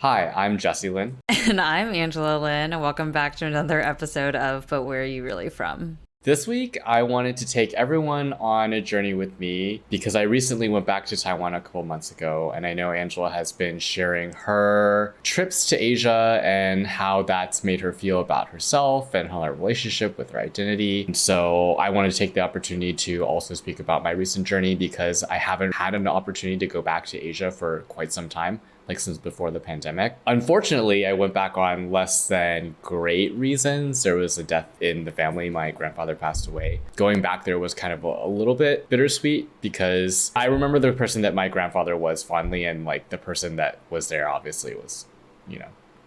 Hi, I'm Jesse Lynn. And I'm Angela Lynn, and welcome back to another episode of But Where Are You Really From? This week, I wanted to take everyone on a journey with me because I recently went back to Taiwan a couple months ago, and I know Angela has been sharing her trips to Asia and how that's made her feel about herself and her relationship with her identity. And so I wanted to take the opportunity to also speak about my recent journey because I haven't had an opportunity to go back to Asia for quite some time, like since before the pandemic. Unfortunately, I went back on less than great reasons. There was a death in the family. My grandfather passed away. Going back there was kind of a little bit bittersweet because I remember the person that my grandfather was fondly, and like the person that was there obviously was,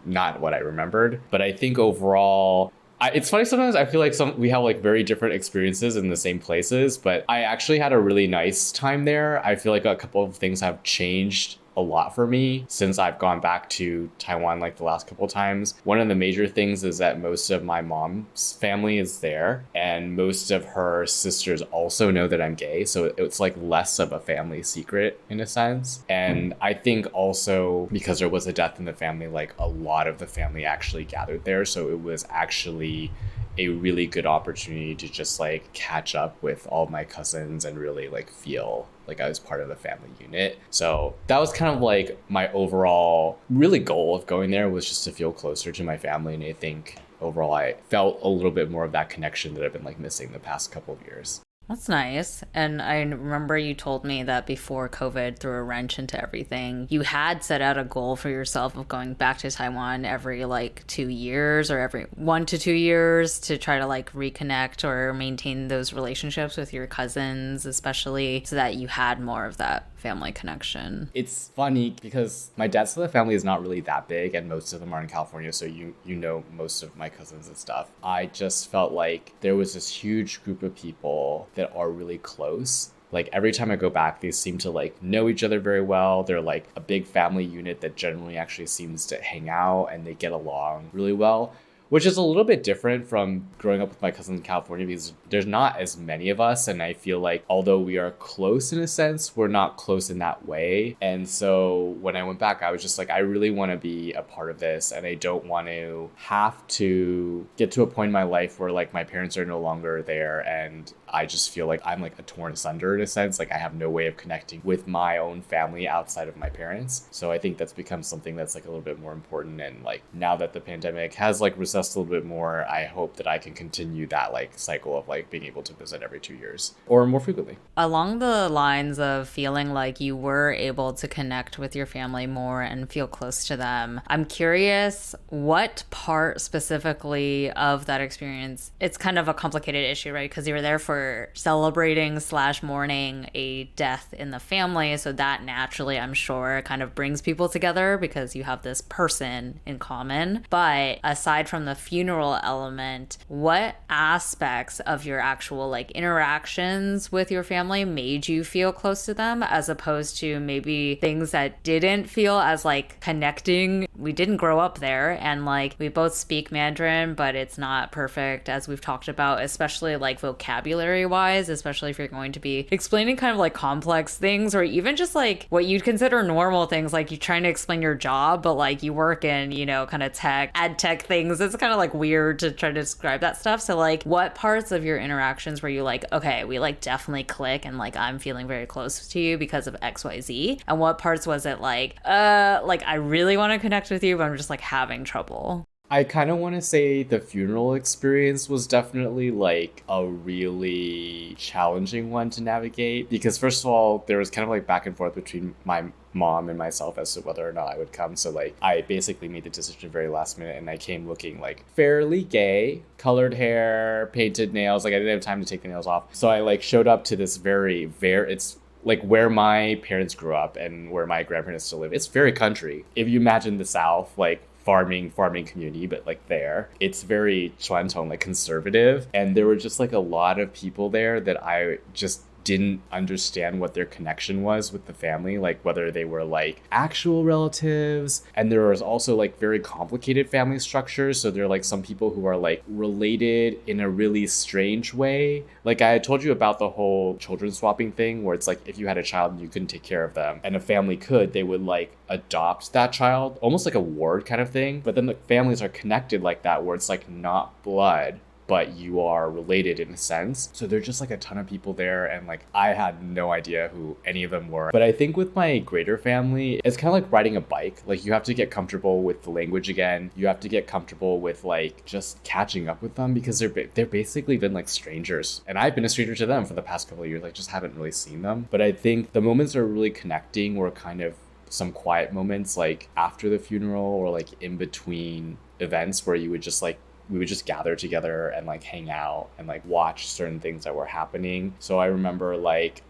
not what I remembered. But I think overall, it's funny, sometimes I feel like we have like very different experiences in the same places, but I actually had a really nice time there. I feel like a couple of things have changed a lot for me since I've gone back to Taiwan like the last couple of times. One of the major things is that most of my mom's family is there, and most of her sisters also know that I'm gay, so it's like less of a family secret in a sense. And I think also because there was a death in the family, like a lot of the family actually gathered there, so it was actually a really good opportunity to just like catch up with all my cousins and really like feel like I was part of the family unit. So that was kind of like my overall really goal of going there, was just to feel closer to my family. And I think overall I felt a little bit more of that connection that I've been like missing the past couple of years. That's nice. And I remember you told me that before COVID threw a wrench into everything, you had set out a goal for yourself of going back to Taiwan every like 2 years or every 1 to 2 years to try to like reconnect or maintain those relationships with your cousins, especially so that you had more of that family connection. It's funny because my dad's side of the family is not really that big, and most of them are in California, so you know most of my cousins and stuff. I just felt like there was this huge group of people that are really close. Like every time I go back, they seem to like know each other very well. They're like a big family unit that generally actually seems to hang out, and they get along really well, which is a little bit different from growing up with my cousins in California because there's not as many of us. And I feel like although we are close in a sense, we're not close in that way. And so when I went back, I was just like, I really want to be a part of this. And I don't want to have to get to a point in my life where like my parents are no longer there. And I just feel like I'm like a torn asunder in a sense. Like I have no way of connecting with my own family outside of my parents. So I think that's become something that's like a little bit more important. And like now that the pandemic has like recessed a little bit more, I hope that I can continue that like cycle of like being able to visit every 2 years or more frequently. Along the lines of feeling like you were able to connect with your family more and feel close to them, I'm curious what part specifically of that experience, it's kind of a complicated issue, right? Because you were there for celebrating / mourning a death in the family. So that naturally, I'm sure, kind of brings people together because you have this person in common. But aside from the funeral element, what aspects of your actual like interactions with your family made you feel close to them, as opposed to maybe things that didn't feel as like connecting? We didn't grow up there, and like we both speak Mandarin, but it's not perfect, as we've talked about, especially like vocabulary wise, especially if you're going to be explaining kind of like complex things, or even just like what you'd consider normal things, like you trying to explain your job, but like you work in, kind of ed tech things. It's kind of like weird to try to describe that stuff. So like what parts of your interactions were you like, okay, we like definitely click, and like I'm feeling very close to you because of XYZ? And what parts was it like I really want to connect with you, but I'm just like having trouble? I kind of want to say the funeral experience was definitely like a really challenging one to navigate because first of all, there was kind of like back and forth between my mom and myself as to whether or not I would come. So like I basically made the decision very last minute, and I came looking like fairly gay, colored hair, painted nails. Like I didn't have time to take the nails off. So I like showed up to this very it's like where my parents grew up and where my grandparents still live. It's very country. If you imagine the South, like farming community, but like there it's very 传统, like conservative, and there were just like a lot of people there that I just didn't understand what their connection was with the family, like whether they were like actual relatives. And there was also like very complicated family structures. So there are like some people who are like related in a really strange way. Like I had told you about the whole children swapping thing, where it's like if you had a child and you couldn't take care of them and a family could, they would like adopt that child, almost like a ward kind of thing. But then the families are connected like that, where it's like not blood, but you are related in a sense. So there's just like a ton of people there, and like I had no idea who any of them were. But I think with my greater family, it's kind of like riding a bike. Like you have to get comfortable with the language again. You have to get comfortable with like just catching up with them, because they're basically been like strangers, and I've been a stranger to them for the past couple of years. Like just haven't really seen them. But I think the moments are really connecting were kind of some quiet moments, like after the funeral or like in between events, where you would just like we would just gather together and like hang out and like watch certain things that were happening. So I remember like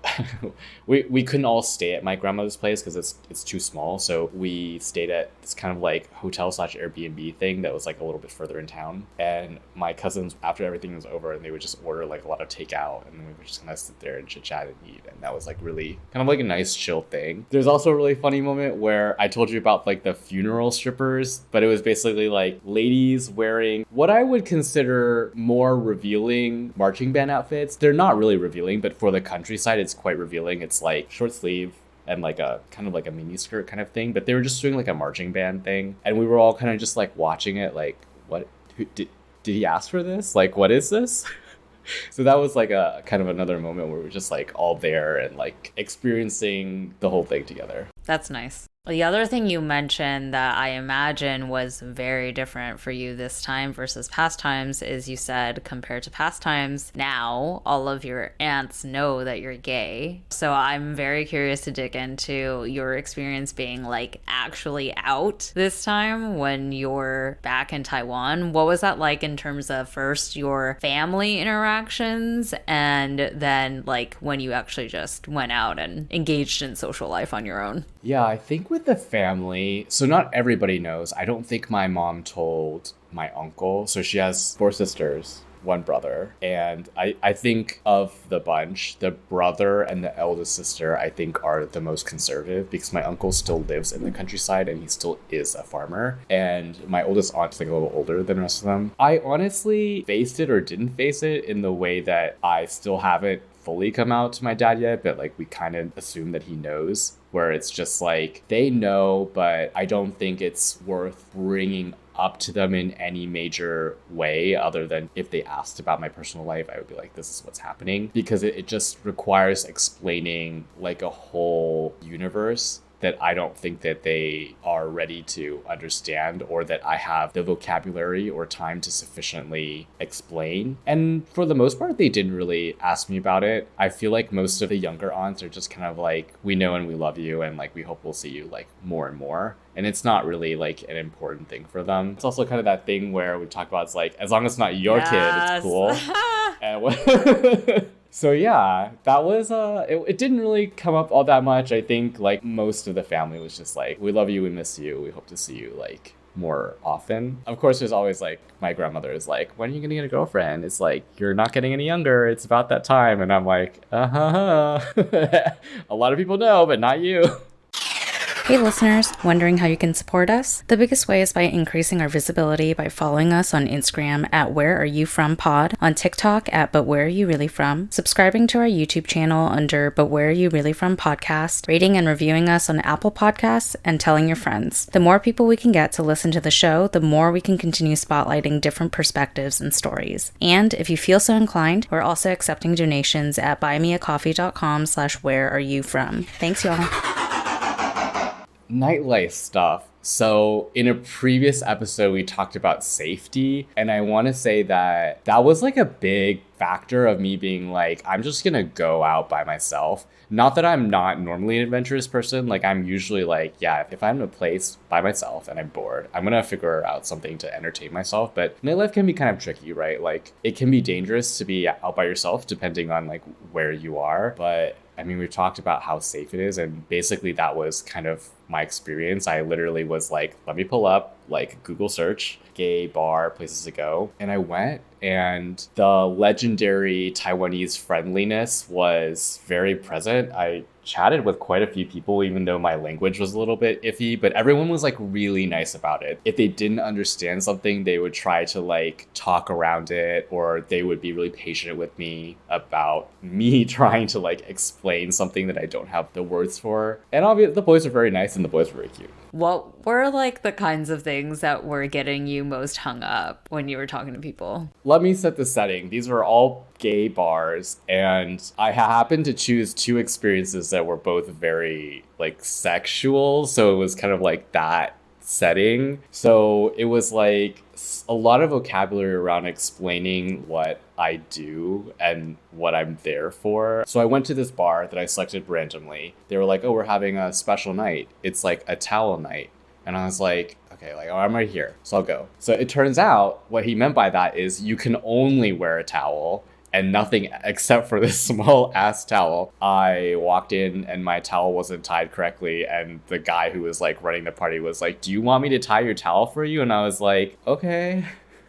we couldn't all stay at my grandmother's place because it's too small. So we stayed at this kind of like hotel / Airbnb thing that was like a little bit further in town. And my cousins, after everything was over, and they would just order like a lot of takeout, and then we would just kind of sit there and chit chat and eat. And that was like really kind of like a nice chill thing. There's also a really funny moment where I told you about like the funeral strippers, but it was basically like ladies wearing what I would consider more revealing marching band outfits. They're not really revealing, but for the countryside, it's quite revealing. It's like short sleeve and like a kind of like a mini skirt kind of thing, but they were just doing like a marching band thing. And we were all kind of just like watching it like, what, did he ask for this? Like, what is this? So that was like a kind of another moment where we were just like all there and like experiencing the whole thing together. That's nice. The other thing you mentioned that I imagine was very different for you this time versus past times is you said compared to past times, now all of your aunts know that you're gay. So I'm very curious to dig into your experience being like actually out this time when you're back in Taiwan. What was that like in terms of first your family interactions and then like when you actually just went out and engaged in social life on your own? Yeah, I think with the family, so not everybody knows. I don't think my mom told my uncle. So she has 4 sisters, 1 brother. And I think of the bunch, the brother and the eldest sister, I think are the most conservative, because my uncle still lives in the countryside and he still is a farmer. And my oldest aunt's like a little older than the rest of them. I honestly faced it or didn't face it in the way that I still haven't fully come out to my dad yet, but like we kind of assume that he knows, where it's just like they know, but I don't think it's worth bringing up to them in any major way other than if they asked about my personal life, I would be like, this is what's happening, because it just requires explaining like a whole universe that I don't think that they are ready to understand, or that I have the vocabulary or time to sufficiently explain. And for the most part, they didn't really ask me about it. I feel like most of the younger aunts are just kind of like, we know and we love you, and like we hope we'll see you like more and more. And it's not really like an important thing for them. It's also kind of that thing where we talk about, it's like, as long as it's not your kid, it's cool. And so yeah, that was, it didn't really come up all that much. I think like most of the family was just like, we love you, we miss you, we hope to see you like more often. Of course, there's always like, my grandmother is like, when are you gonna get a girlfriend? It's like, you're not getting any younger, it's about that time. And I'm like, a lot of people know, but not you. Hey listeners, wondering how you can support us? The biggest way is by increasing our visibility by following us on Instagram at Where Are You From Pod, on TikTok at But Where Are You Really From, subscribing to our YouTube channel under But Where Are You Really From Podcast, rating and reviewing us on Apple Podcasts, and telling your friends. The more people we can get to listen to the show, the more we can continue spotlighting different perspectives and stories. And if you feel so inclined, we're also accepting donations at buymeacoffee.com/whereareyouFrom. Thanks y'all. Nightlife stuff. So in a previous episode, we talked about safety, and I want to say that that was like a big factor of me being like, I'm just gonna go out by myself. Not that I'm not normally an adventurous person. Like I'm usually like, yeah, if I'm in a place by myself and I'm bored, I'm gonna figure out something to entertain myself. But nightlife can be kind of tricky, right? Like it can be dangerous to be out by yourself depending on like where you are. But I mean, we've talked about how safe it is, and basically that was kind of my experience. I literally was like, let me pull up, like Google search, gay bar, places to go. And I went, and the legendary Taiwanese friendliness was very present. I chatted with quite a few people, even though my language was a little bit iffy, but everyone was like really nice about it. If they didn't understand something, they would try to like talk around it, or they would be really patient with me about me trying to like explain something that I don't have the words for. And obviously the boys are very nice and the boys were very cute. What were like the kinds of things that were getting you most hung up when you were talking to people? Let me set the setting. These were all gay bars, and I happened to choose two experiences that were both very like sexual. So it was kind of like that setting. So it was like a lot of vocabulary around explaining what I do and what I'm there for. So I went to this bar that I selected randomly. They were like, oh, we're having a special night. It's like a towel night. And I was like, okay, like, oh, I'm right here, so I'll go. So it turns out what he meant by that is you can only wear a towel and nothing except for this small ass towel. I walked in and my towel wasn't tied correctly, and the guy who was like running the party was like, do you want me to tie your towel for you? And I was like, okay.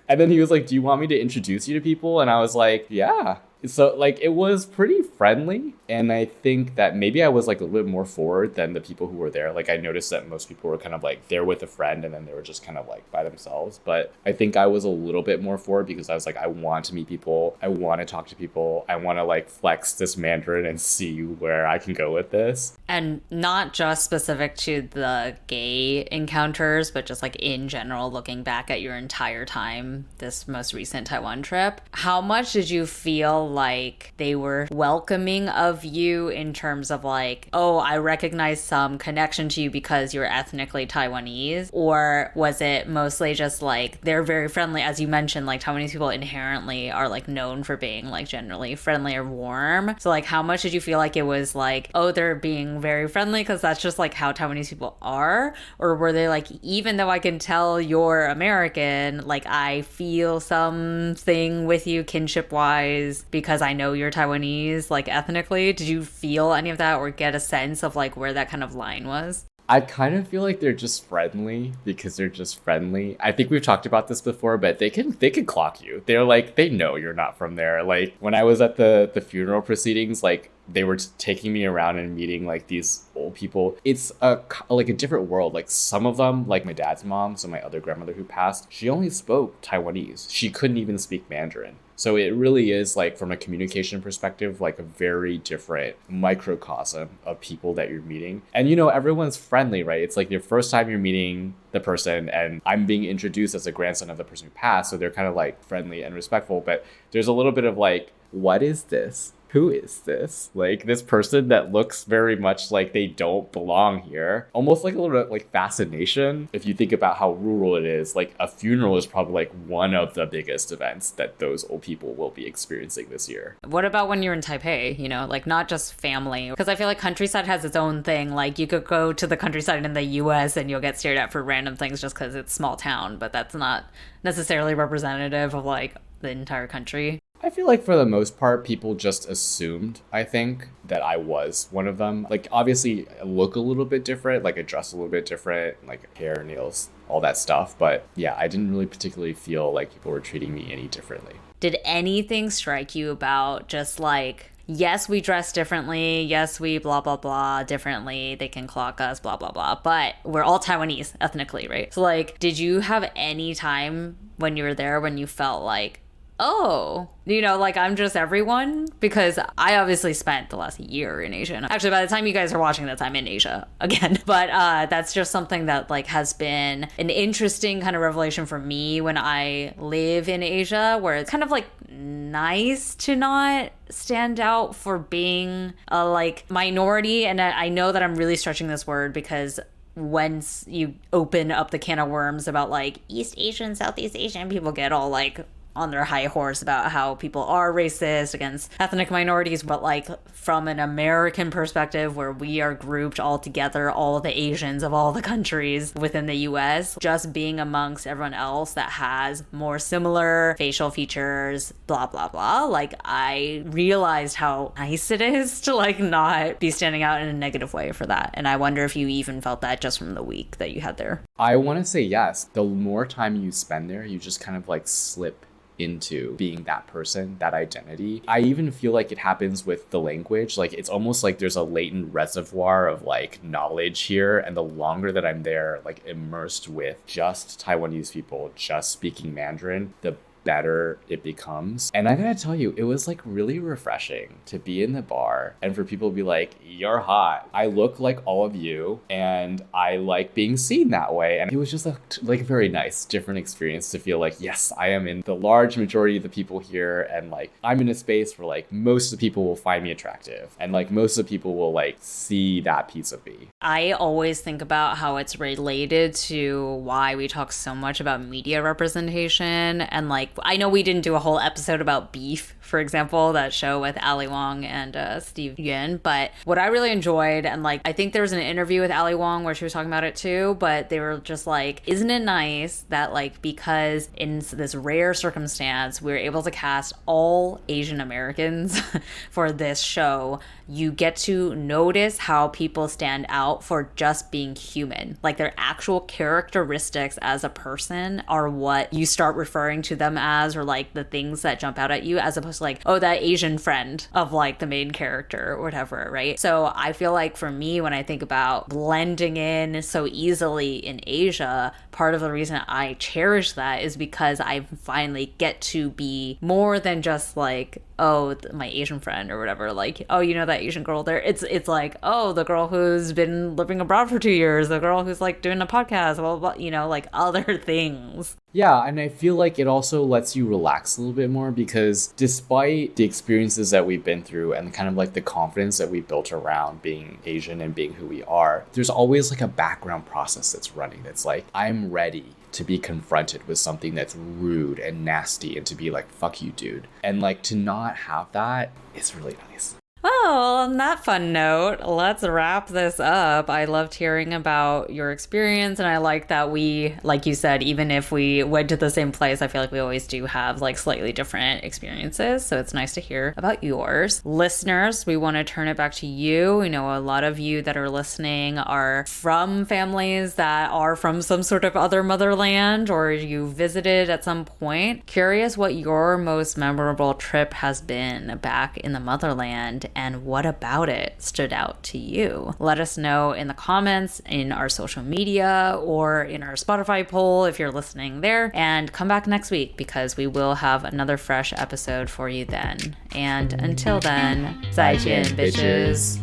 And then he was like, do you want me to introduce you to people? And I was like, yeah. So like it was pretty friendly, and I think that maybe I was like a little bit more forward than the people who were there. Like I noticed that most people were kind of like there with a friend, and then they were just kind of like by themselves. But I think I was a little bit more forward because I was like, I want to meet people, I want to talk to people, I want to like flex this Mandarin and see where I can go with this. And not just specific to the gay encounters, but just like in general, looking back at your entire time, this most recent Taiwan trip, how much did you feel like they were welcoming of you in terms of like, oh, I recognize some connection to you because you're ethnically Taiwanese? Or was it mostly just like they're very friendly? As you mentioned, like Taiwanese people inherently are like known for being like generally friendly or warm. So like how much did you feel like it was like, oh, they're being very friendly because that's just like how Taiwanese people are? Or were they like, even though I can tell you're American, like I feel something with you kinship wise because I know you're Taiwanese, like ethnically? Did you feel any of that or get a sense of like where that kind of line was? I kind of feel like they're just friendly because they're just friendly. I think we've talked about this before, but they can clock you. They're like, they know you're not from there. Like when I was at the funeral proceedings, like they were taking me around and meeting like these old people. It's like a different world. Like some of them, like my dad's mom, so my other grandmother who passed, she only spoke Taiwanese. She couldn't even speak Mandarin. So it really is like from a communication perspective, like a very different microcosm of people that you're meeting. And you know, everyone's friendly, right? It's like your first time you're meeting the person, and I'm being introduced as a grandson of the person who passed. So they're kind of like friendly and respectful, but there's a little bit of like, what is this? Who is this? Like this person that looks very much like they don't belong here. Almost like a little bit like fascination. If you think about how rural it is, like a funeral is probably like one of the biggest events that those old people will be experiencing this year. What about when you're in Taipei, you know, like not just family? Because I feel like countryside has its own thing. Like you could go to the countryside in the US and you'll get stared at for random things just because it's small town, but that's not necessarily representative of like the entire country. I feel like for the most part, people just assumed, I think, that I was one of them. Like, obviously, I look a little bit different, like I dress a little bit different, like hair, nails, all that stuff. But yeah, I didn't really particularly feel like people were treating me any differently. Did anything strike you about just like, yes, we dress differently, yes, we blah, blah, blah differently, they can clock us, blah, blah, blah, but we're all Taiwanese ethnically, right? So like, did you have any time when you were there when you felt like, oh, you know, like I'm just everyone? Because I obviously spent the last year in Asia. Actually, by the time you guys are watching this, I'm in Asia again. But that's just something that like has been an interesting kind of revelation for me when I live in Asia, where it's kind of like nice to not stand out for being a like minority. And I know that I'm really stretching this word because once you open up the can of worms about like East Asian, Southeast Asian, people get all like on their high horse about how people are racist against ethnic minorities, but like from an American perspective where we are grouped all together, all the Asians of all the countries within the US, just being amongst everyone else that has more similar facial features, blah, blah, blah. Like I realized how nice it is to like not be standing out in a negative way for that. And I wonder if you even felt that just from the week that you had there. I want to say yes. The more time you spend there, you just kind of like slip into being that person, that identity. I even feel like it happens with the language. Like it's almost like there's a latent reservoir of like knowledge here. And the longer that I'm there, like immersed with just Taiwanese people, just speaking Mandarin, the better it becomes. And I gotta tell you, it was like really refreshing to be in the bar and for people to be like, you're hot. I look like all of you and I like being seen that way. And it was just like a very nice, different experience to feel like, yes, I am in the large majority of the people here. And like, I'm in a space where like most of the people will find me attractive. And like most of the people will like see that piece of me. I always think about how it's related to why we talk so much about media representation. And like, I know we didn't do a whole episode about Beef, for example, that show with Ali Wong and Steve Yuen, but what I really enjoyed, and like I think there was an interview with Ali Wong where she was talking about it too, but they were just like, isn't it nice that like because in this rare circumstance we're able to cast all Asian Americans for this show, you get to notice how people stand out for just being human. Like their actual characteristics as a person are what you start referring to them as, or like the things that jump out at you, as opposed to like, oh, that Asian friend of like the main character or whatever, right? So I feel like for me, when I think about blending in so easily in Asia, part of the reason I cherish that is because I finally get to be more than just like, oh, my Asian friend or whatever, like, oh, you know that Asian girl there? It's like, oh, the girl who's been living abroad for 2 years, the girl who's like doing a podcast, blah, blah, blah, you know, like other things. Yeah, and I feel like it also lets you relax a little bit more because despite the experiences that we've been through and kind of like the confidence that we built around being Asian and being who we are, there's always like a background process that's running that's like, I'm ready to be confronted with something that's rude and nasty and to be like, fuck you, dude. And like to not have that is really nice. Well, on that fun note, let's wrap this up. I loved hearing about your experience, and I like that we, like you said, even if we went to the same place, I feel like we always do have like slightly different experiences. So it's nice to hear about yours. Listeners, we want to turn it back to you. We know a lot of you that are listening are from families that are from some sort of other motherland, or you visited at some point. Curious what your most memorable trip has been back in the motherland, and what about it stood out to you? Let us know in the comments, in our social media, or in our Spotify poll if you're listening there. And come back next week because we will have another fresh episode for you then. And until then, 再见, bitches.